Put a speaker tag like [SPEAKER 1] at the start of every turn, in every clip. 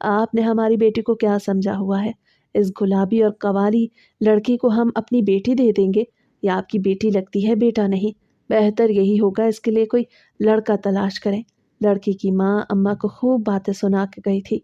[SPEAKER 1] آپ نے ہماری بیٹی کو کیا سمجھا ہوا ہے؟ اس گلابی اور قوالی لڑکی کو ہم اپنی بیٹی دے دیں گے؟ یا آپ کی بیٹی لگتی ہے بیٹا نہیں؟ بہتر یہی ہوگا اس کے لیے کوئی لڑکا تلاش کریں۔ لڑکی کی ماں اماں کو خوب باتیں سنا کے گئی تھی۔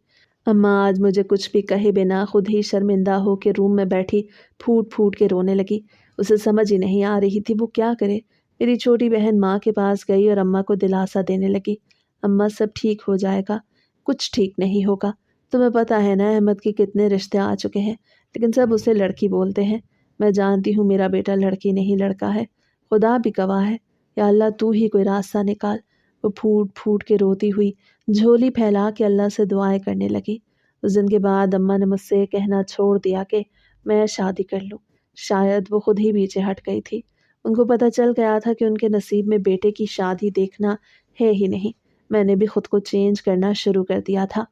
[SPEAKER 1] اماں آج مجھے کچھ بھی کہے بنا خود ہی شرمندہ ہو کے روم میں بیٹھی پھوٹ پھوٹ کے رونے لگی۔ اسے سمجھ ہی نہیں آ رہی تھی وہ کیا کرے۔ میری چھوٹی بہن ماں کے پاس گئی اور اماں کو دلاسا دینے لگی۔ اماں سب ٹھیک ہو جائے گا، کچھ ٹھیک نہیں ہوگا۔ تمہیں پتہ ہے نا احمد کے کتنے رشتے آ چکے ہیں، لیکن سب اسے لڑکی بولتے ہیں۔ میں جانتی ہوں میرا بیٹا لڑکی نہیں لڑکا ہے، خدا بھی گواہ ہے۔ یا اللہ تو ہی کوئی راستہ نکال۔ وہ پھوٹ پھوٹ کے روتی ہوئی جھولی پھیلا کے اللہ سے دعائیں کرنے لگی۔ اس دن کے بعد اماں نے مجھ سے کہنا چھوڑ دیا کہ میں شادی کر لوں۔ شاید وہ خود ہی پیچھے ہٹ گئی تھی۔ ان کو پتہ چل گیا تھا کہ ان کے نصیب میں بیٹے کی شادی دیکھنا ہے ہی نہیں۔ میں نے بھی خود کو چینج کرنا شروع کر دیا تھا۔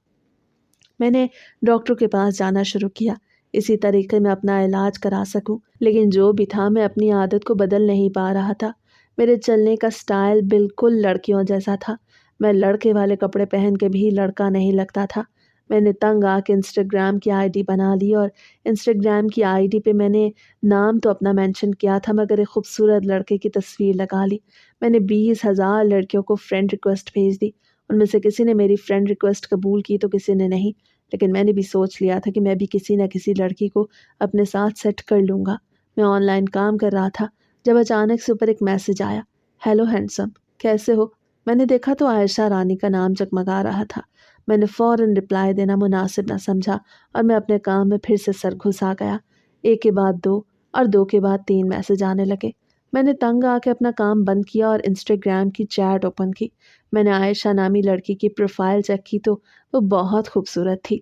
[SPEAKER 1] میں نے ڈاکٹر کے پاس جانا شروع کیا، اسی طریقے میں اپنا علاج کرا سکوں، لیکن جو بھی تھا میں اپنی عادت کو بدل نہیں پا رہا تھا۔ میرے چلنے کا سٹائل بالکل لڑکیوں جیسا تھا۔ میں لڑکے والے کپڑے پہن کے بھی لڑکا نہیں لگتا تھا۔ میں نے تنگ آ کے انسٹاگرام کی آئی ڈی بنا لی اور انسٹاگرام کی آئی ڈی پہ میں نے نام تو اپنا مینشن کیا تھا مگر ایک خوبصورت لڑکے کی تصویر لگا لی۔ میں نے 20,000 لڑکیوں کو فرینڈ ریکویسٹ بھیج دی۔ ان میں سے کسی نے میری فرینڈ ریکویسٹ قبول کی تو کسی نے نہیں، لیکن میں نے بھی سوچ لیا تھا کہ میں بھی کسی نہ کسی لڑکی کو اپنے ساتھ سیٹ کر لوں گا۔ میں آن لائن کام کر رہا تھا جب اچانک سے اوپر ایک میسج آیا، ہیلو ہینڈسم، کیسے ہو؟ میں نے دیکھا تو عائشہ رانی کا نام چکمگا رہا تھا۔ میں نے فوراً رپلائی دینا مناسب نہ سمجھا اور میں اپنے کام میں پھر سے سر گھسا گیا۔ ایک کے بعد دو اور دو کے بعد 3 میسج آنے لگے۔ میں نے تنگ آ کے اپنا کام بند کیا اور انسٹاگرام کی چیٹ اوپن کی۔ میں نے عائشہ نامی لڑکی کی پروفائل چیک کی تو وہ بہت خوبصورت تھی،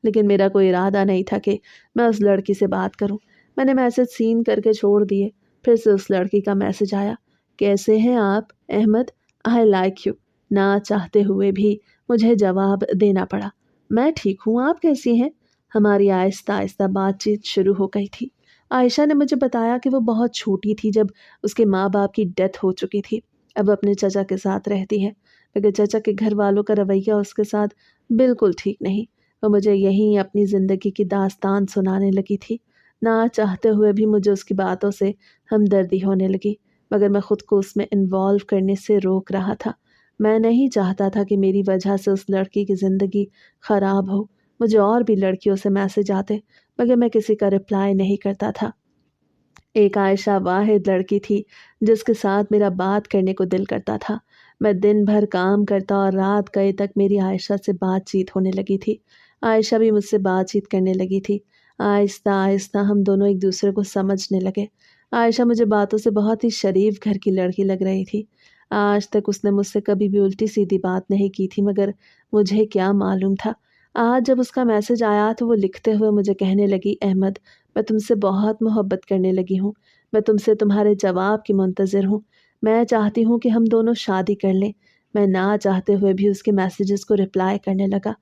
[SPEAKER 1] لیکن میرا کوئی ارادہ نہیں تھا کہ میں اس لڑکی سے بات کروں۔ میں نے میسج سین کر کے چھوڑ دیے۔ پھر سے اس لڑکی کا میسج آیا، کیسے ہیں آپ احمد؟ I like you. نہ چاہتے ہوئے بھی مجھے جواب دینا پڑا، میں ٹھیک ہوں، آپ کیسی ہیں؟ ہماری آہستہ آہستہ بات چیت شروع ہو گئی تھی۔ عائشہ نے مجھے بتایا کہ وہ بہت چھوٹی تھی جب اس کے ماں باپ کی ڈیتھ ہو چکی تھی۔ اب وہ اپنے چچا کے ساتھ رہتی ہے، لیکن چچا کے گھر والوں کا رویہ اس کے ساتھ بالکل ٹھیک نہیں۔ وہ مجھے یہیں اپنی زندگی کی داستان سنانے لگی تھی۔ نہ چاہتے ہوئے بھی مجھے اس کی باتوں سے ہمدردی ہونے لگی، مگر میں خود کو اس میں انوالو کرنے سے روک رہا تھا۔ میں نہیں چاہتا تھا کہ میری وجہ سے اس لڑکی کی زندگی خراب ہو۔ مجھے اور بھی لڑکیوں سے میسج آتے مگر میں کسی کا رپلائی نہیں کرتا تھا۔ ایک عائشہ واحد لڑکی تھی جس کے ساتھ میرا بات کرنے کو دل کرتا تھا۔ میں دن بھر کام کرتا اور رات گئے تک میری عائشہ سے بات چیت ہونے لگی تھی۔ عائشہ بھی مجھ سے بات چیت کرنے لگی تھی۔ آہستہ آہستہ ہم دونوں ایک دوسرے کو سمجھنے لگے۔ عائشہ مجھے باتوں سے بہت ہی شریف گھر کی لڑکی لگ رہی تھی۔ آج تک اس نے مجھ سے کبھی بھی الٹی سیدھی بات نہیں کی تھی، مگر مجھے کیا معلوم تھا۔ آج جب اس کا میسج آیا تو وہ لکھتے ہوئے مجھے کہنے لگی، احمد میں تم سے بہت محبت کرنے لگی ہوں، میں تم سے تمہارے جواب کی منتظر ہوں، میں چاہتی ہوں کہ ہم دونوں شادی کر لیں۔ میں نہ چاہتے ہوئے بھی اس کے میسیجز کو رپلائی کرنے لگا۔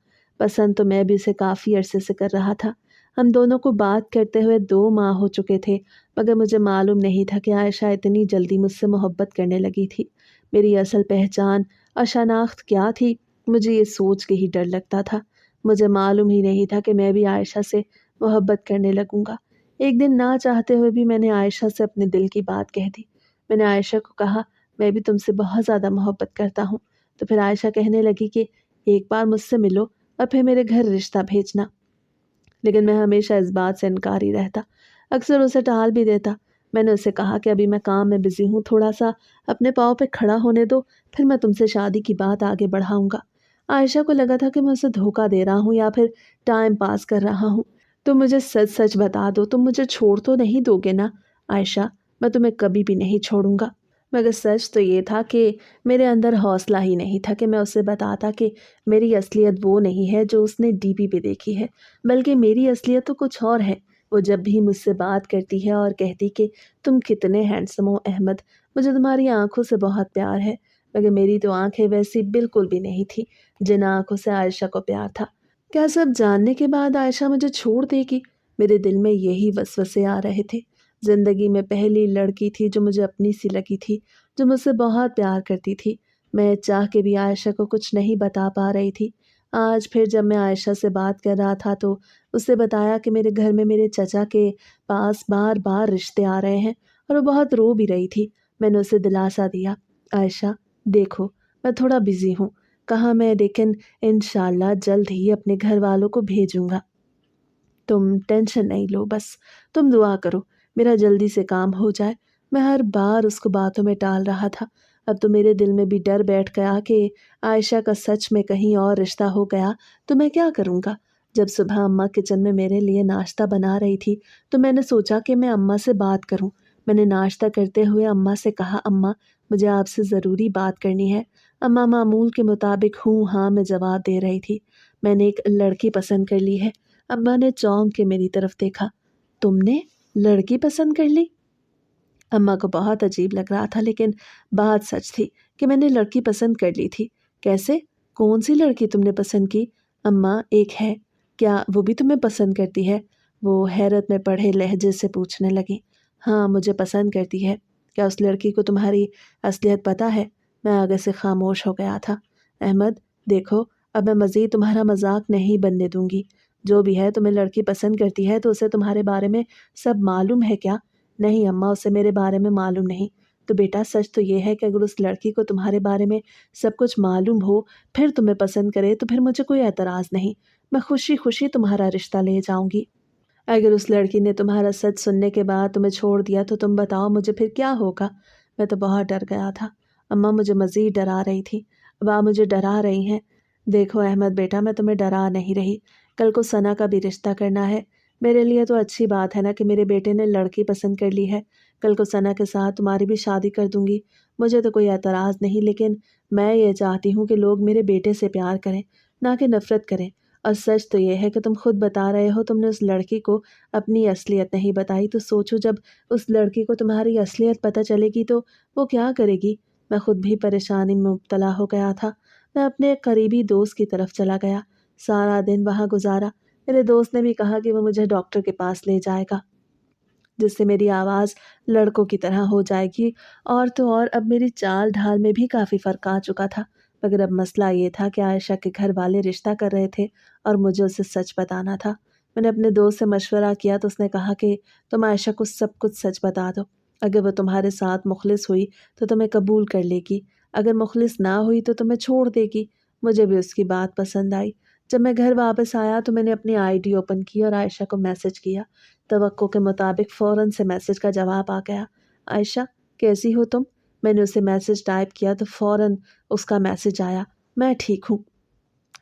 [SPEAKER 1] پسند تو میں بھی اسے کافی عرصے سے کر رہا تھا۔ ہم دونوں کو بات کرتے ہوئے 2 ماہ ہو چکے تھے، مگر مجھے معلوم نہیں تھا کہ عائشہ اتنی جلدی مجھ سے محبت کرنے لگی تھی۔ میری اصل پہچان اور شناخت کیا تھی، مجھے یہ سوچ کے ہی ڈر لگتا تھا۔ مجھے معلوم ہی نہیں تھا کہ میں بھی عائشہ سے محبت کرنے لگوں گا۔ ایک دن نہ چاہتے ہوئے بھی میں نے عائشہ سے اپنے دل کی بات کہہ دی۔ میں نے عائشہ کو کہا، میں بھی تم سے بہت زیادہ محبت کرتا ہوں۔ تو پھر عائشہ کہنے لگی کہ ایک بار مجھ سے ملو اور پھر میرے گھر رشتہ بھیجنا، لیکن میں ہمیشہ اس بات سے انکاری رہتا، اکثر اسے ٹال بھی دیتا۔ میں نے اسے کہا کہ ابھی میں کام میں بزی ہوں، تھوڑا سا اپنے پاؤں پہ کھڑا ہونے دو، پھر میں تم سے شادی کی بات آگے بڑھاؤں گا۔ عائشہ کو لگا تھا کہ میں اسے دھوکہ دے رہا ہوں یا پھر ٹائم پاس کر رہا ہوں۔ تم مجھے سچ سچ بتا دو، تم مجھے چھوڑ تو نہیں دو گے نا؟ عائشہ میں تمہیں کبھی بھی نہیں چھوڑوں گا۔ مگر سچ تو یہ تھا کہ میرے اندر حوصلہ ہی نہیں تھا کہ میں اسے بتاتا کہ میری اصلیت وہ نہیں ہے جو اس نے ڈی پی پہ دیکھی ہے، بلکہ میری اصلیت تو کچھ اور ہے۔ وہ جب بھی مجھ سے بات کرتی ہے اور کہتی کہ تم کتنے ہینڈسم ہو احمد، مجھے تمہاری آنکھوں سے بہت پیار ہے، مگر میری تو آنکھیں ویسی بالکل بھی نہیں تھی جن آنکھوں سے عائشہ کو پیار تھا۔ کیا سب جاننے کے بعد عائشہ مجھے چھوڑ دے گی؟ میرے دل میں یہی وسوسے آ رہے تھے۔ زندگی میں پہلی لڑکی تھی جو مجھے اپنی سی لگی تھی، جو مجھ سے بہت پیار کرتی تھی۔ میں چاہ کے بھی عائشہ کو کچھ نہیں بتا پا رہی تھی۔ آج پھر جب میں عائشہ سے بات کر رہا تھا تو اس سے بتایا کہ میرے گھر میں میرے چچا کے پاس بار بار رشتے آ رہے ہیں اور وہ بہت رو بھی رہی تھی۔ میں نے اسے دلاسا دیا، عائشہ دیکھو میں تھوڑا بزی ہوں، کہا میں، لیکن انشاءاللہ جلد ہی اپنے گھر والوں کو بھیجوں گا۔ تم ٹینشن نہیں لو، بس تم دعا کرو میرا جلدی سے کام ہو جائے۔ میں ہر بار اس کو باتوں میں ٹال رہا تھا، اب تو میرے دل میں بھی ڈر بیٹھ گیا کہ عائشہ کا سچ میں کہیں اور رشتہ ہو گیا تو میں کیا کروں گا۔ جب صبح اماں کچن میں میرے لیے ناشتہ بنا رہی تھی تو میں نے سوچا کہ میں اماں سے بات کروں۔ میں نے ناشتہ کرتے ہوئے اماں سے کہا، اماں مجھے آپ سے ضروری بات کرنی ہے۔ اماں معمول کے مطابق ہوں ہاں میں جواب دے رہی تھی۔ میں نے ایک لڑکی پسند کر لی ہے۔ اماں نے چونک کے میری طرف دیکھا۔ تم نے لڑکی پسند کر لی؟ اماں کو بہت عجیب لگ رہا تھا، لیکن بات سچ تھی کہ میں نے لڑکی پسند کر لی تھی۔ کیسے؟ کون سی لڑکی تم نے پسند کی؟ اماں ایک ہے۔ کیا وہ بھی تمہیں پسند کرتی ہے؟ وہ حیرت میں پڑھے لہجے سے پوچھنے لگی۔ ہاں مجھے پسند کرتی ہے۔ کیا اس لڑکی کو تمہاری اصلیت پتہ ہے؟ میں آگے سے خاموش ہو گیا تھا۔ احمد دیکھو، اب میں مزید تمہارا مذاق نہیں بننے دوں گی۔ جو بھی ہے تمہیں لڑکی پسند کرتی ہے تو اسے تمہارے بارے میں سب معلوم ہے کیا؟ نہیں اماں، اسے میرے بارے میں معلوم نہیں۔ تو بیٹا سچ تو یہ ہے کہ اگر اس لڑکی کو تمہارے بارے میں سب کچھ معلوم ہو پھر تمہیں پسند کرے تو پھر مجھے کوئی اعتراض نہیں، میں خوشی خوشی تمہارا رشتہ لے جاؤں گی۔ اگر اس لڑکی نے تمہارا سچ سننے کے بعد تمہیں چھوڑ دیا تو تم بتاؤ مجھے پھر کیا ہوگا؟ میں تو بہت ڈر گیا تھا۔ اماں مجھے مزید ڈرا رہی تھی۔ اب آپ مجھے ڈرا رہی ہیں؟ دیکھو احمد بیٹا، میں تمہیں ڈرا نہیں رہی۔ کل کو ثنا کا بھی رشتہ کرنا ہے۔ میرے لیے تو اچھی بات ہے نا کہ میرے بیٹے نے لڑکی پسند کر لی ہے۔ کل کو ثنا کے ساتھ تمہاری بھی شادی کر دوں گی، مجھے تو کوئی اعتراض نہیں، لیکن میں یہ چاہتی ہوں کہ لوگ میرے بیٹے سے پیار کریں نہ کہ نفرت کریں۔ اور سچ تو یہ ہے کہ تم خود بتا رہے ہو تم نے اس لڑکی کو اپنی اصلیت نہیں بتائی، تو سوچو جب اس لڑکی کو تمہاری اصلیت پتہ چلے گی تو وہ کیا کرے گی؟ میں خود بھی پریشانی میں مبتلا ہو گیا تھا۔ میں اپنے ایک قریبی دوست کی طرف چلا گیا، سارا دن وہاں گزارا۔ میرے دوست نے بھی کہا کہ وہ مجھے ڈاکٹر کے پاس لے جائے گا جس سے میری آواز لڑکوں کی طرح ہو جائے گی، اور تو اور اب میری چال ڈھال میں بھی کافی فرق آ چکا تھا۔ مگر اب مسئلہ یہ تھا کہ عائشہ کے گھر والے رشتہ کر رہے تھے اور مجھے اسے سچ بتانا تھا۔ میں نے اپنے دوست سے مشورہ کیا تو اس نے کہا کہ تم عائشہ کو سب کچھ سچ بتا دو، اگر وہ تمہارے ساتھ مخلص ہوئی تو تمہیں قبول کر لے گی، اگر مخلص نہ ہوئی تو تمہیں چھوڑ دے گی۔ مجھے بھی اس کی بات پسند آئی۔ جب میں گھر واپس آیا تو میں نے اپنی آئی ڈی اوپن کی اور عائشہ کو میسج کیا۔ توقع کے مطابق فوراً سے میسج کا جواب آ گیا۔ عائشہ کیسی ہو تم؟ میں نے اسے میسج ٹائپ کیا تو فوراً اس کا میسج آیا، میں ٹھیک ہوں،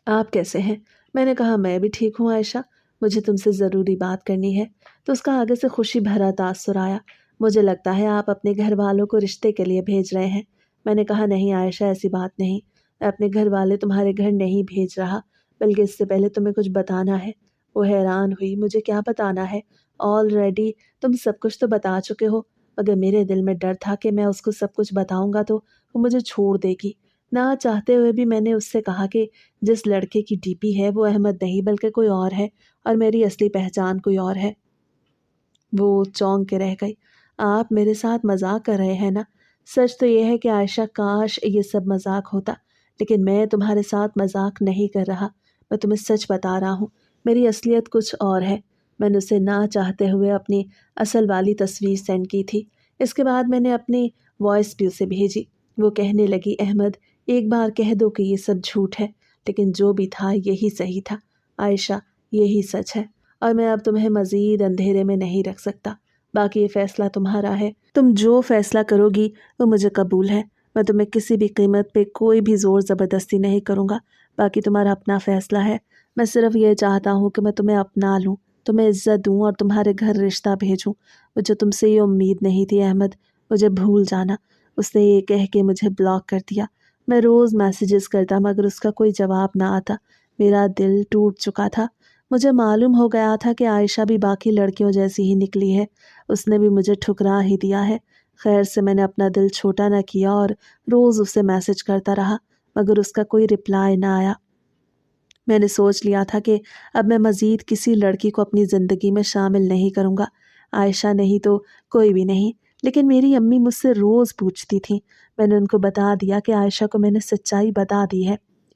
[SPEAKER 1] آپ کیسے ہیں؟ میں نے کہا میں بھی ٹھیک ہوں عائشہ، مجھے تم سے ضروری بات کرنی ہے۔ تو اس کا آگے سے خوشی بھرا تاثر آیا۔ مجھے لگتا ہے آپ اپنے گھر والوں کو رشتے کے لیے بھیج رہے ہیں۔ میں نے کہا نہیں عائشہ، ایسی بات نہیں، میں اپنے گھر والے تمہارے گھر نہیں بھیج رہا، بلکہ اس سے پہلے تمہیں کچھ بتانا ہے۔ وہ حیران ہوئی، مجھے کیا بتانا ہے؟ آلریڈی تم سب کچھ تو بتا چکے ہو، مگر میرے دل میں ڈر تھا کہ میں اس کو سب کچھ بتاؤں گا تو وہ مجھے چھوڑ دے گی۔ نہ چاہتے ہوئے بھی میں نے اس سے کہا کہ جس لڑکے کی ڈی پی ہے وہ احمد نہیں بلکہ کوئی اور ہے، اور میری اصلی پہچان کوئی اور ہے۔ وہ چونک کے رہ گئی۔ آپ میرے ساتھ مذاق کر رہے ہیں نا؟ سچ تو یہ ہے کہ عائشہ کاش یہ سب مذاق ہوتا، لیکن میں تمہارے ساتھ مذاق نہیں کر رہا، میں تمہیں سچ بتا رہا ہوں، میری اصلیت کچھ اور ہے۔ میں نے اسے نہ چاہتے ہوئے اپنی اصل والی تصویر سینڈ کی تھی۔ اس کے بعد میں نے اپنی وائس بھی اسے بھیجی۔ وہ کہنے لگی، احمد ایک بار کہہ دو کہ یہ سب جھوٹ ہے، لیکن جو بھی تھا یہی صحیح تھا۔ عائشہ یہی سچ ہے، اور میں اب تمہیں مزید اندھیرے میں نہیں رکھ سکتا۔ باقی یہ فیصلہ تمہارا ہے، تم جو فیصلہ کرو گی وہ مجھے قبول ہے۔ میں تمہیں کسی بھی قیمت پہ کوئی بھی زور زبردستی نہیں کروں گا، باقی تمہارا اپنا فیصلہ ہے۔ میں صرف یہ چاہتا ہوں کہ میں تمہیں اپنا لوں، تمہیں عزت دوں اور تمہارے گھر رشتہ بھیجوں۔ مجھے تم سے یہ امید نہیں تھی احمد، مجھے بھول جانا۔ اس نے یہ کہہ کے مجھے بلاک کر دیا۔ میں روز میسیجز کرتا مگر اس کا کوئی جواب نہ آتا۔ میرا دل ٹوٹ چکا تھا۔ مجھے معلوم ہو گیا تھا کہ عائشہ بھی باقی لڑکیوں جیسی ہی نکلی ہے، اس نے بھی مجھے ٹھکرا ہی دیا ہے۔ خیر سے میں نے اپنا دل چھوٹا نہ کیا اور روز اسے میسج کرتا رہا، مگر اس کا کوئی رپلائی نہ آیا۔ میں نے سوچ لیا تھا کہ اب میں مزید کسی لڑکی کو اپنی زندگی میں شامل نہیں کروں گا، عائشہ نہیں تو کوئی بھی نہیں۔ لیکن میری امی مجھ سے روز پوچھتی تھیں۔ میں نے ان کو بتا دیا کہ عائشہ کو میں نے سچائی بتا دی ہے۔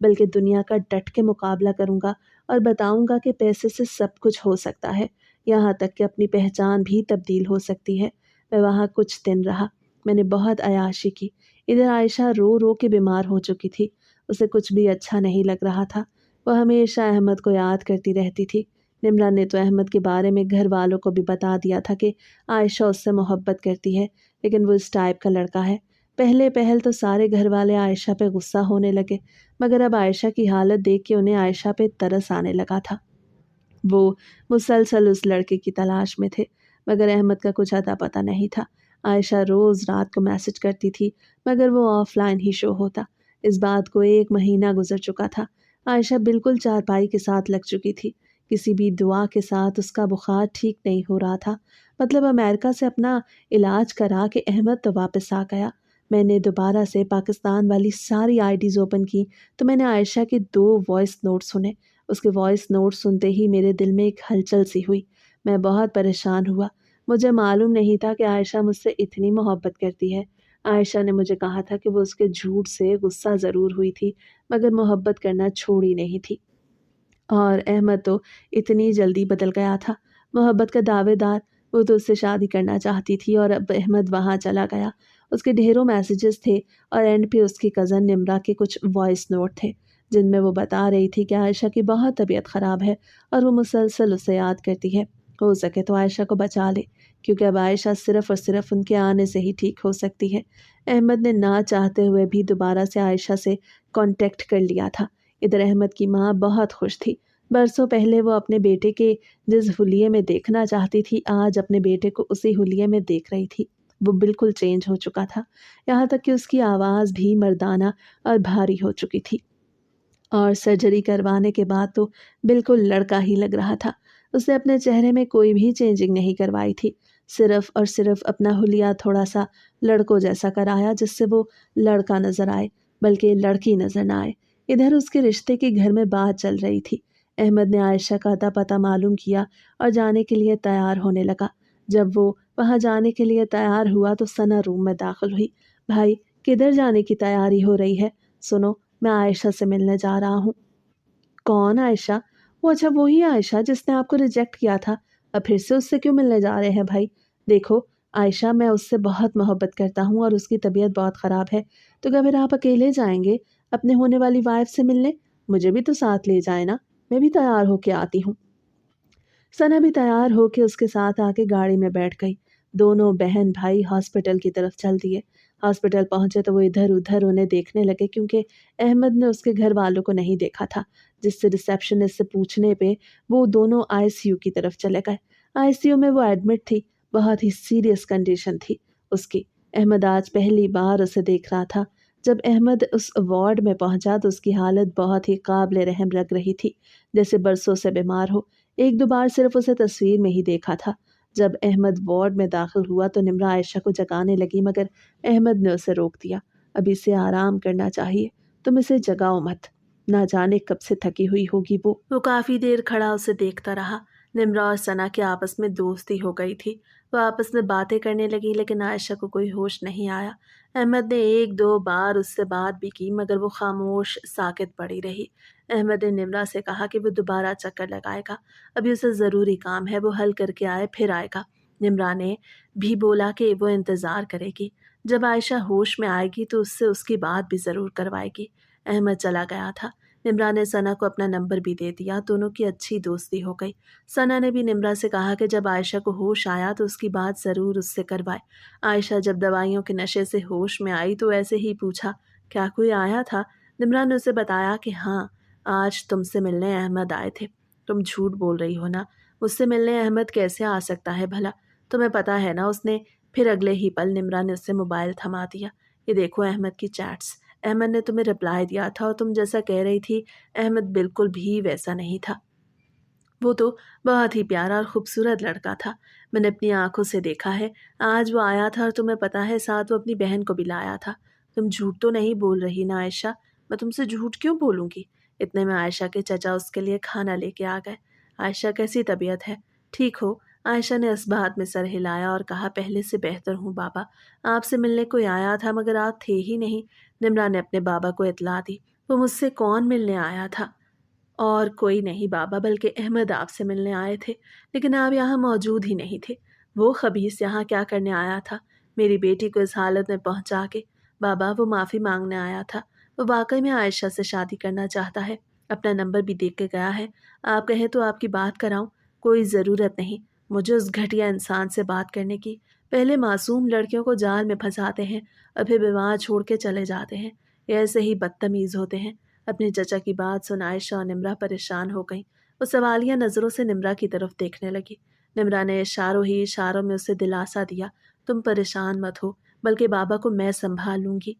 [SPEAKER 1] بلکہ دنیا کا ڈٹ کے مقابلہ کروں گا اور بتاؤں گا کہ پیسے سے سب کچھ ہو سکتا ہے، یہاں تک کہ اپنی پہچان بھی تبدیل ہو سکتی ہے۔ میں وہاں کچھ دن رہا، میں نے بہت عیاشی کی۔ ادھر عائشہ رو رو کے بیمار ہو چکی تھی، اسے کچھ بھی اچھا نہیں لگ رہا تھا، وہ ہمیشہ احمد کو یاد کرتی رہتی تھی۔ نمرا نے تو احمد کے بارے میں گھر والوں کو بھی بتا دیا تھا کہ عائشہ اس سے محبت کرتی ہے، لیکن وہ اس ٹائپ کا لڑکا ہے۔ پہل تو سارے گھر والے عائشہ پہ غصہ ہونے لگے، مگر اب عائشہ کی حالت دیکھ کے انہیں عائشہ پہ ترس آنے لگا تھا۔ وہ مسلسل اس لڑکے کی تلاش میں تھے، مگر احمد کا کچھ اتا پتہ نہیں تھا۔ عائشہ روز رات کو میسج کرتی تھی، مگر وہ آف لائن ہی شو ہوتا۔ اس بات کو 1 مہینہ گزر چکا تھا۔ عائشہ بالکل چارپائی کے ساتھ لگ چکی تھی، کسی بھی دعا کے ساتھ اس کا بخار ٹھیک نہیں ہو رہا تھا۔ مطلب امریکہ سے اپنا علاج کرا کے احمد تو واپس آ گیا۔ میں نے دوبارہ سے پاکستان والی ساری IDs اوپن کی تو میں نے عائشہ کے 2 وائس نوٹ سنے۔ اس کے وائس نوٹ سنتے ہی میرے دل میں ایک ہلچل سی ہوئی، میں بہت پریشان ہوا۔ مجھے معلوم نہیں تھا کہ عائشہ مجھ سے اتنی محبت کرتی ہے۔ عائشہ نے مجھے کہا تھا کہ وہ اس کے جھوٹ سے غصہ ضرور ہوئی تھی، مگر محبت کرنا چھوڑی نہیں تھی۔ اور احمد تو اتنی جلدی بدل گیا تھا، محبت کا دعوے دار۔ وہ تو اس سے شادی کرنا چاہتی تھی اور اب احمد وہاں چلا گیا۔ اس کے ڈھیروں میسیجز تھے اور اینڈ پہ اس کی کزن نمرا کے کچھ وائس نوٹ تھے جن میں وہ بتا رہی تھی کہ عائشہ کی بہت طبیعت خراب ہے اور وہ مسلسل اسے یاد کرتی ہے، ہو سکے تو عائشہ کو بچا لے، کیونکہ اب عائشہ صرف اور صرف ان کے آنے سے ہی ٹھیک ہو سکتی ہے۔ احمد نے نہ چاہتے ہوئے بھی دوبارہ سے عائشہ سے کانٹیکٹ کر لیا تھا۔ ادھر احمد کی ماں بہت خوش تھی۔ برسوں پہلے وہ اپنے بیٹے کے جس حلیے میں دیکھنا چاہتی تھی، آج اپنے بیٹے کو اسی حلیے میں دیکھ رہی تھی۔ وہ بالکل چینج ہو چکا تھا، یہاں تک کہ اس کی آواز بھی مردانہ اور بھاری ہو چکی تھی، اور سرجری کروانے کے بعد تو بالکل لڑکا ہی لگ رہا تھا۔ اس نے اپنے چہرے میں کوئی بھی چینجنگ نہیں کروائی تھی، صرف اور صرف اپنا حلیہ تھوڑا سا لڑکوں جیسا کرایا جس سے وہ لڑکا نظر آئے بلکہ لڑکی نظر نہ آئے۔ ادھر اس کے رشتے کے گھر میں بات چل رہی تھی۔ احمد نے عائشہ کا اتا پتہ معلوم کیا اور جانے کے لیے تیار ہونے لگا۔ جب وہ وہاں جانے کے لیے تیار ہوا تو ثنا روم میں داخل ہوئی۔ بھائی، کدھر جانے کی تیاری ہو رہی ہے؟ سنو، میں عائشہ سے ملنے جا رہا ہوں۔ کون عائشہ؟ وہ اچھا وہی عائشہ جس نے آپ کو ریجیکٹ کیا تھا، اب پھر سے اس سے کیوں ملنے جا رہے ہیں بھائی؟ دیکھو عائشہ، میں اس سے بہت محبت کرتا ہوں اور اس کی طبیعت بہت خراب ہے، تو کیا پھر آپ اکیلے جائیں گے اپنے ہونے والی وائف سے ملنے؟ مجھے بھی تو ساتھ لے جائیں نا، میں بھی تیار ہو کے آتی ہوں۔ ثنا بھی تیار ہو کے اس کے ساتھ آ کے گاڑی میں بیٹھ گئی۔ دونوں بہن بھائی ہاسپٹل کی طرف چل دیے۔ ہاسپٹل پہنچے تو وہ ادھر ادھر انہیں دیکھنے لگے، کیونکہ احمد نے اس کے گھر والوں کو نہیں دیکھا تھا، جس سے ریسیپشنسٹ سے پوچھنے پہ وہ دونوں ICU کی طرف چلے گئے۔ ICU میں وہ ایڈمٹ تھی، بہت ہی سیریس کنڈیشن تھی اس کی۔ احمد آج پہلی بار اسے دیکھ رہا تھا۔ جب احمد اس وارڈ میں پہنچا تو اس کی حالت بہت ہی قابل رحم لگ رہی تھی، جیسے برسوں سے بیمار ہو۔ 1-2 بار صرف اسے تصویر میں ہی دیکھا تھا۔ جب احمد وارڈ میں داخل ہوا تو نمرا عائشہ کو جگانے لگی، مگر احمد نے اسے روک دیا۔ اب اسے آرام کرنا چاہیے، تم اسے جگاؤ مت، نہ جانے کب سے تھکی ہوئی ہوگی وہ کافی دیر کھڑا اسے دیکھتا رہا۔ نمرا اور ثنا کے آپس میں دوستی ہو گئی تھی، وہ آپس میں باتیں کرنے لگی، لیکن عائشہ کو کوئی ہوش نہیں آیا۔ احمد نے 1-2 بار اس سے بات بھی کی، مگر وہ خاموش ساکت پڑی رہی۔ احمد نے نمرا سے کہا کہ وہ دوبارہ چکر لگائے گا، ابھی اسے ضروری کام ہے، وہ حل کر کے آئے پھر آئے گا۔ نمرا نے بھی بولا کہ وہ انتظار کرے گی، جب عائشہ ہوش میں آئے گی تو اس سے اس کی بات بھی ضرور کروائے گی۔ احمد چلا گیا تھا۔ نمرا نے ثنا کو اپنا نمبر بھی دے دیا، دونوں کی اچھی دوستی ہو گئی۔ ثنا نے بھی نمرا سے کہا کہ جب عائشہ کو ہوش آیا تو اس کی بات ضرور اس سے کروائے۔ عائشہ جب دوائیوں کے نشے سے ہوش میں آئی تو ایسے ہی پوچھا، کیا کوئی آیا تھا؟ نمرا نے اسے بتایا کہ ہاں، آج تم سے ملنے احمد آئے تھے۔ تم جھوٹ بول رہی ہو نا، مجھ سے ملنے احمد کیسے آ سکتا ہے بھلا؟ تمہیں پتا ہے نا اس نے۔ پھر اگلے ہی پل نمرا نے اس سے موبائل تھما دیا۔ یہ دیکھو احمد کی چیٹس، احمد نے تمہیں رپلائی دیا تھا اور تم جیسا کہہ رہی تھی احمد بالکل بھی ویسا نہیں تھا، وہ تو بہت ہی پیارا اور خوبصورت لڑکا تھا، میں نے اپنی آنکھوں سے دیکھا ہے۔ آج وہ آیا تھا اور تمہیں پتا ہے ساتھ وہ اپنی بہن کو بھی لایا تھا۔ تم جھوٹ تو نہیں بول رہی نا عائشہ؟ میں تم سے جھوٹ کیوں بولوں گی؟ اتنے میں عائشہ کے چچا اس کے لیے کھانا لے کے آ گئے۔ عائشہ کیسی طبیعت ہے؟ ٹھیک ہو؟ عائشہ نے اس بات میں سر ہلایا اور کہا، پہلے سے بہتر ہوں بابا، آپ سے ملنے کوئی آیا تھا مگر آپ تھے ہی نہیں۔ نمرا نے اپنے بابا کو اطلاع دی۔ وہ مجھ سے کون ملنے آیا تھا؟ اور کوئی نہیں بابا، بلکہ احمد آپ سے ملنے آئے تھے، لیکن آپ یہاں موجود ہی نہیں تھے۔ وہ خبیث یہاں کیا کرنے آیا تھا میری بیٹی کو اس حالت میں پہنچا کے؟ بابا، وہ معافی مانگنے آیا تھا۔ وہ واقعی میں عائشہ سے شادی کرنا چاہتا ہے، اپنا نمبر بھی دیکھ کے گیا ہے۔ آپ کہیں تو آپ کی بات کراؤں؟ کوئی ضرورت نہیں مجھے اس گھٹیا انسان سے بات کرنے کی۔ پہلے معصوم لڑکیوں کو جال میں پھنساتے ہیں اور پھر بیوہ چھوڑ کے چلے جاتے ہیں۔ یہ ایسے ہی بدتمیز ہوتے ہیں۔ اپنے چچا کی بات سن عائشہ اور نمرہ پریشان ہو گئیں۔ وہ سوالیہ نظروں سے نمرہ کی طرف دیکھنے لگی۔ نمرہ نے اشاروں میں اسے دلاسا دیا، تم پریشان مت ہو، بلکہ بابا کو میں سنبھال لوں گی،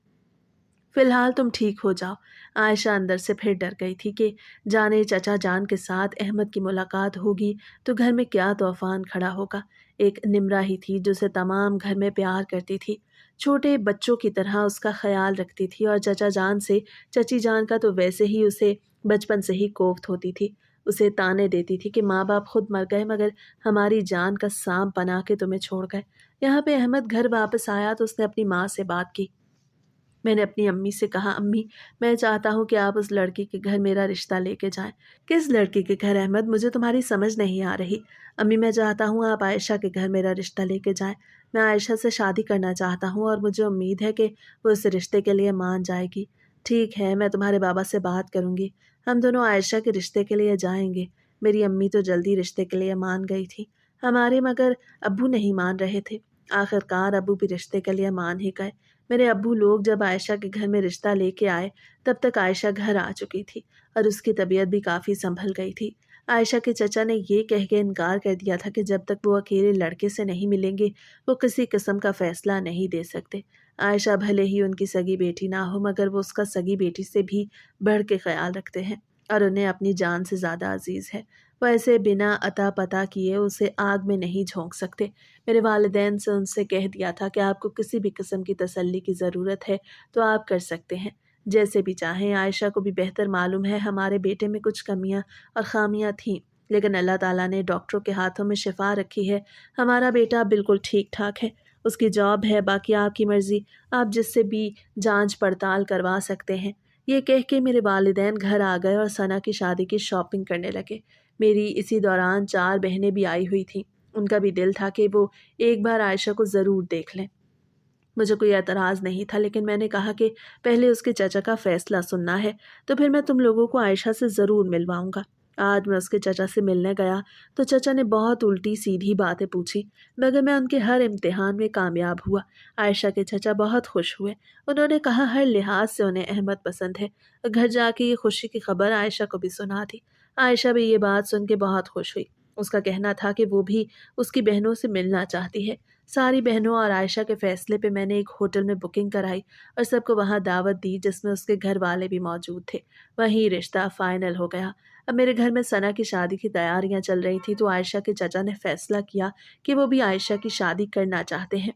[SPEAKER 1] فی الحال تم ٹھیک ہو جاؤ۔ عائشہ اندر سے پھر ڈر گئی تھی کہ جانے چچا جان کے ساتھ احمد کی ملاقات ہوگی تو گھر میں کیا طوفان کھڑا ہوگا۔ ایک نمرہ ہی تھی جو اسے تمام گھر میں پیار کرتی تھی، چھوٹے بچوں کی طرح اس کا خیال رکھتی تھی، اور چچا جان سے چچی جان کا تو ویسے ہی اسے بچپن سے ہی کوفت ہوتی تھی۔ اسے تانے دیتی تھی کہ ماں باپ خود مر گئے مگر ہماری جان کا سانپ بنا کے تمہیں چھوڑ گئے۔ یہاں پہ احمد گھر واپس آیا تو اس نے اپنی ماں سے بات کی۔ میں نے اپنی امی سے کہا، امی میں چاہتا ہوں کہ آپ اس لڑکی کے گھر میرا رشتہ لے کے جائیں۔ کس لڑکی کے گھر احمد؟ مجھے تمہاری سمجھ نہیں آ رہی۔ امی میں چاہتا ہوں آپ عائشہ کے گھر میرا رشتہ لے کے جائیں۔ میں عائشہ سے شادی کرنا چاہتا ہوں اور مجھے امید ہے کہ وہ اس رشتے کے لیے مان جائے گی۔ ٹھیک ہے، میں تمہارے بابا سے بات کروں گی، ہم دونوں عائشہ کے رشتے کے لیے جائیں گے۔ میری امی تو جلدی رشتے کے لیے مان گئی تھی، ہمارے مگر ابو نہیں مان رہے تھے۔ آخر کار ابو بھی رشتے کے لیے مان ہی گئے۔ میرے ابو لوگ جب عائشہ کے گھر میں رشتہ لے کے آئے تب تک عائشہ گھر آ چکی تھی اور اس کی طبیعت بھی کافی سنبھل گئی تھی۔ عائشہ کے چچا نے یہ کہہ کے انکار کر دیا تھا کہ جب تک وہ اکیلے لڑکے سے نہیں ملیں گے وہ کسی قسم کا فیصلہ نہیں دے سکتے۔ عائشہ بھلے ہی ان کی سگی بیٹی نہ ہو مگر وہ اس کا سگی بیٹی سے بھی بڑھ کے خیال رکھتے ہیں اور انہیں اپنی جان سے زیادہ عزیز ہے۔ وہ ایسے بنا عطا پتا کیے اسے آگ میں نہیں جھونک سکتے۔ میرے والدین سے ان سے کہہ دیا تھا کہ آپ کو کسی بھی قسم کی تسلی کی ضرورت ہے تو آپ کر سکتے ہیں، جیسے بھی چاہیں۔ عائشہ کو بھی بہتر معلوم ہے ہمارے بیٹے میں کچھ کمیاں اور خامیاں تھیں، لیکن اللہ تعالیٰ نے ڈاکٹروں کے ہاتھوں میں شفا رکھی ہے۔ ہمارا بیٹا بالکل ٹھیک ٹھاک ہے، اس کی جاب ہے، باقی آپ کی مرضی، آپ جس سے بھی جانچ پڑتال کروا سکتے ہیں۔ یہ کہہ کے میرے والدین گھر آ گئے اور ثنا کی شادی کی شاپنگ کرنے لگے۔ میری اسی دوران 4 بہنیں بھی آئی ہوئی تھیں، ان کا بھی دل تھا کہ وہ ایک بار عائشہ کو ضرور دیکھ لیں۔ مجھے کوئی اعتراض نہیں تھا، لیکن میں نے کہا کہ پہلے اس کے چچا کا فیصلہ سننا ہے، تو پھر میں تم لوگوں کو عائشہ سے ضرور ملواؤں گا۔ آج میں اس کے چچا سے ملنے گیا تو چچا نے بہت الٹی سیدھی باتیں پوچھی، مگر میں ان کے ہر امتحان میں کامیاب ہوا۔ عائشہ کے چچا بہت خوش ہوئے، انہوں نے کہا ہر لحاظ سے انہیں احمد پسند ہے۔ گھر جا کے یہ خوشی کی خبر عائشہ کو بھی سنا دی۔ عائشہ بھی یہ بات سن کے بہت خوش ہوئی۔ اس کا کہنا تھا کہ وہ بھی اس کی بہنوں سے ملنا چاہتی ہے۔ ساری بہنوں اور عائشہ کے فیصلے پہ میں نے ایک ہوٹل میں بکنگ کرائی اور سب کو وہاں دعوت دی جس میں اس کے گھر والے بھی موجود تھے۔ وہیں رشتہ فائنل ہو گیا۔ اب میرے گھر میں ثنا کی شادی کی تیاریاں چل رہی تھی تو عائشہ کے چچا نے فیصلہ کیا کہ وہ بھی عائشہ کی شادی کرنا چاہتے ہیں،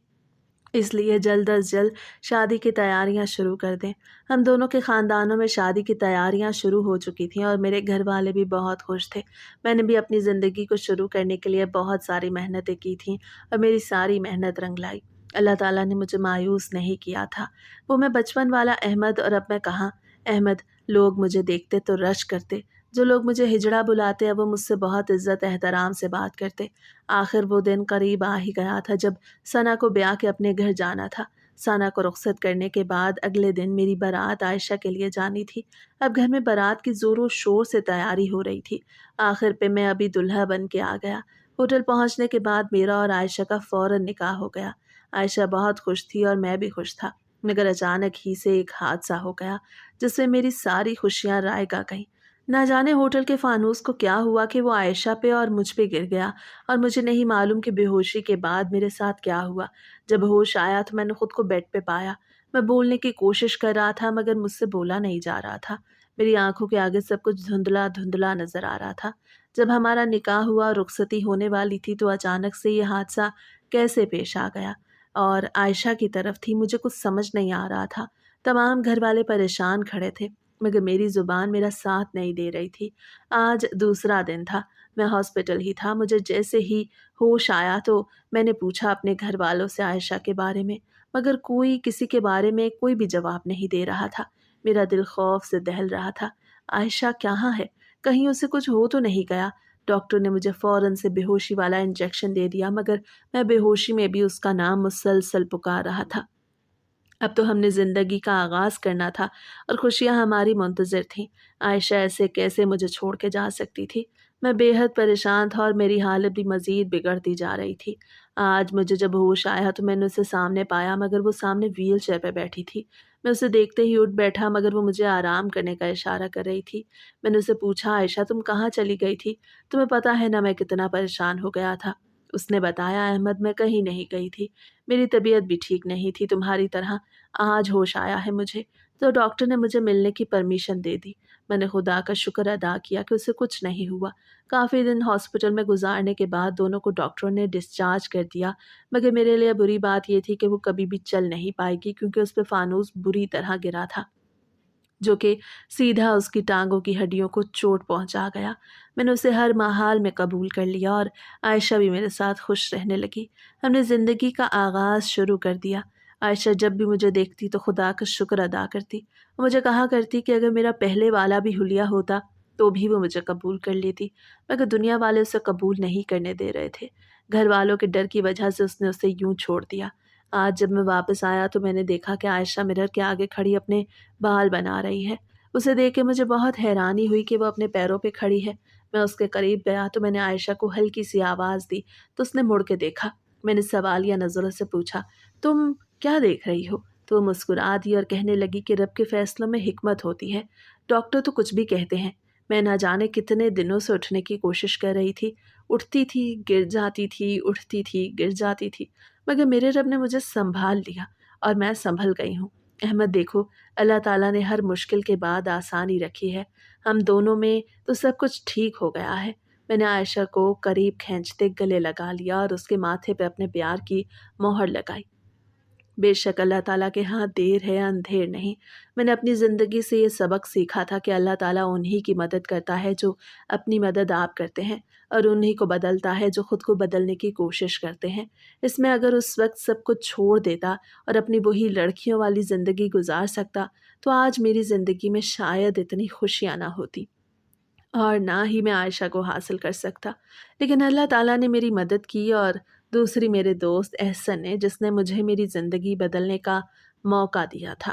[SPEAKER 1] اس لیے جلد از جلد شادی کی تیاریاں شروع کر دیں۔ ہم دونوں کے خاندانوں میں شادی کی تیاریاں شروع ہو چکی تھیں اور میرے گھر والے بھی بہت خوش تھے۔ میں نے بھی اپنی زندگی کو شروع کرنے کے لیے بہت ساری محنتیں کی تھیں اور میری ساری محنت رنگ لائی۔ اللہ تعالیٰ نے مجھے مایوس نہیں کیا تھا۔ وہ میں بچپن والا احمد، اور اب میں کہاں احمد، لوگ مجھے دیکھتے تو رش کرتے۔ جو لوگ مجھے ہجڑا بلاتے اب وہ مجھ سے بہت عزت احترام سے بات کرتے۔ آخر وہ دن قریب آ ہی گیا تھا جب ثنا کو بیاہ کے اپنے گھر جانا تھا۔ ثنا کو رخصت کرنے کے بعد اگلے دن میری بارات عائشہ کے لیے جانی تھی۔ اب گھر میں بارات کی زور و شور سے تیاری ہو رہی تھی۔ آخر پہ میں ابھی دلہا بن کے آ گیا۔ ہوٹل پہنچنے کے بعد میرا اور عائشہ کا فوراً نکاح ہو گیا۔ عائشہ بہت خوش تھی اور میں بھی خوش تھا، مگر اچانک ہی سے ایک حادثہ ہو گیا جس میں میری ساری خوشیاں رائگاں گئیں۔ نہ جانے ہوٹل کے فانوس کو کیا ہوا کہ وہ عائشہ پہ اور مجھ پہ گر گیا، اور مجھے نہیں معلوم کہ بے ہوشی کے بعد میرے ساتھ کیا ہوا۔ جب ہوش آیا تو میں نے خود کو بیڈ پہ پایا۔ میں بولنے کی کوشش کر رہا تھا مگر مجھ سے بولا نہیں جا رہا تھا۔ میری آنکھوں کے آگے سب کچھ دھندلا دھندلا نظر آ رہا تھا۔ جب ہمارا نکاح ہوا اور رخصتی ہونے والی تھی تو اچانک سے یہ حادثہ کیسے پیش آ گیا اور عائشہ کی طرف تھی مجھے کچھ سمجھ نہیں آ رہا تھا۔ تمام گھر والے پریشان کھڑے تھے مگر میری زبان میرا ساتھ نہیں دے رہی تھی۔ آج دوسرا دن تھا، میں ہاسپٹل ہی تھا۔ مجھے جیسے ہی ہوش آیا تو میں نے پوچھا اپنے گھر والوں سے عائشہ کے بارے میں، مگر کوئی کسی کے بارے میں کوئی بھی جواب نہیں دے رہا تھا۔ میرا دل خوف سے دہل رہا تھا۔ عائشہ کہاں ہے؟ کہیں اسے کچھ ہو تو نہیں گیا؟ ڈاکٹر نے مجھے فوراً سے بے ہوشی والا انجیکشن دے دیا، مگر میں بے ہوشی میں بھی اس کا نام مسلسل پکار رہا تھا۔ اب تو ہم نے زندگی کا آغاز کرنا تھا اور خوشیاں ہماری منتظر تھیں۔ عائشہ ایسے کیسے مجھے چھوڑ کے جا سکتی تھی؟ میں بے حد پریشان تھا اور میری حالت بھی مزید بگڑتی جا رہی تھی۔ آج مجھے جب ہوش آیا تو میں نے اسے سامنے پایا، مگر وہ سامنے ویل چیئر پہ بیٹھی تھی۔ میں اسے دیکھتے ہی اٹھ بیٹھا، مگر وہ مجھے آرام کرنے کا اشارہ کر رہی تھی۔ میں نے اسے پوچھا، عائشہ تم کہاں چلی گئی تھی؟ تمہیں پتہ ہے نا میں کتنا پریشان ہو گیا تھا۔ اس نے بتایا، احمد میں کہیں نہیں گئی تھی، میری طبیعت بھی ٹھیک نہیں تھی تمہاری طرح۔ آج ہوش آیا ہے مجھے تو ڈاکٹر نے مجھے ملنے کی پرمیشن دے دی۔ میں نے خدا کا شکر ادا کیا کہ اسے کچھ نہیں ہوا۔ کافی دن ہاسپٹل میں گزارنے کے بعد دونوں کو ڈاکٹروں نے ڈسچارج کر دیا، مگر میرے لیے بری بات یہ تھی کہ وہ کبھی بھی چل نہیں پائے گی، کیونکہ اس پہ فانوس بری طرح گرا تھا جو کہ سیدھا اس کی ٹانگوں کی ہڈیوں کو چوٹ پہنچا گیا۔ میں نے اسے ہر حال میں قبول کر لیا اور عائشہ بھی میرے ساتھ خوش رہنے لگی۔ ہم نے زندگی کا آغاز شروع کر دیا۔ عائشہ جب بھی مجھے دیکھتی تو خدا کا شکر ادا کرتی۔ وہ مجھے کہا کرتی کہ اگر میرا پہلے والا بھی حلیہ ہوتا تو بھی وہ مجھے قبول کر لیتی، مگر دنیا والے اسے قبول نہیں کرنے دے رہے تھے۔ گھر والوں کے ڈر کی وجہ سے اس نے اسے یوں چھوڑ دیا۔ آج جب میں واپس آیا تو میں نے دیکھا کہ عائشہ مرر کے آگے کھڑی اپنے بال بنا رہی ہے۔ اسے دیکھ کے مجھے بہت حیرانی ہوئی کہ وہ اپنے پیروں پہ کھڑی ہے۔ میں اس کے قریب گیا تو میں نے عائشہ کو ہلکی سی آواز دی تو اس نے مڑ کے دیکھا۔ میں نے سوالیہ نظروں سے پوچھا، تم کیا دیکھ رہی ہو؟ تو وہ مسکرا دی اور کہنے لگی کہ رب کے فیصلوں میں حکمت ہوتی ہے، ڈاکٹر تو کچھ بھی کہتے ہیں۔ میں نہ جانے کتنے دنوں سے اٹھنے کی کوشش کر رہی تھی، اٹھتی تھی گر جاتی تھی، اٹھتی تھی گر جاتی تھی، مگر میرے رب نے مجھے سنبھال لیا اور میں سنبھل گئی ہوں۔ احمد دیکھو، اللہ تعالیٰ نے ہر مشکل کے بعد آسانی رکھی ہے، ہم دونوں میں تو سب کچھ ٹھیک ہو گیا ہے۔ میں نے عائشہ کو قریب کھینچتے گلے لگا لیا اور اس کے ماتھے پہ اپنے پیار کی مہر لگائی۔ بے شک اللہ تعالیٰ کے ہاں دیر ہے اندھیر نہیں۔ میں نے اپنی زندگی سے یہ سبق سیکھا تھا کہ اللہ تعالیٰ انہی کی مدد کرتا ہے جو اپنی مدد آپ کرتے ہیں، اور انہی کو بدلتا ہے جو خود کو بدلنے کی کوشش کرتے ہیں۔ اس میں اگر اس وقت سب کچھ چھوڑ دیتا اور اپنی وہی لڑکیوں والی زندگی گزار سکتا تو آج میری زندگی میں شاید اتنی خوشیاں نہ ہوتی اور نہ ہی میں عائشہ کو حاصل کر سکتا۔ لیکن اللہ تعالیٰ نے میری مدد کی، اور دوسری میرے دوست احسن نے، جس نے مجھے میری زندگی بدلنے کا موقع دیا تھا۔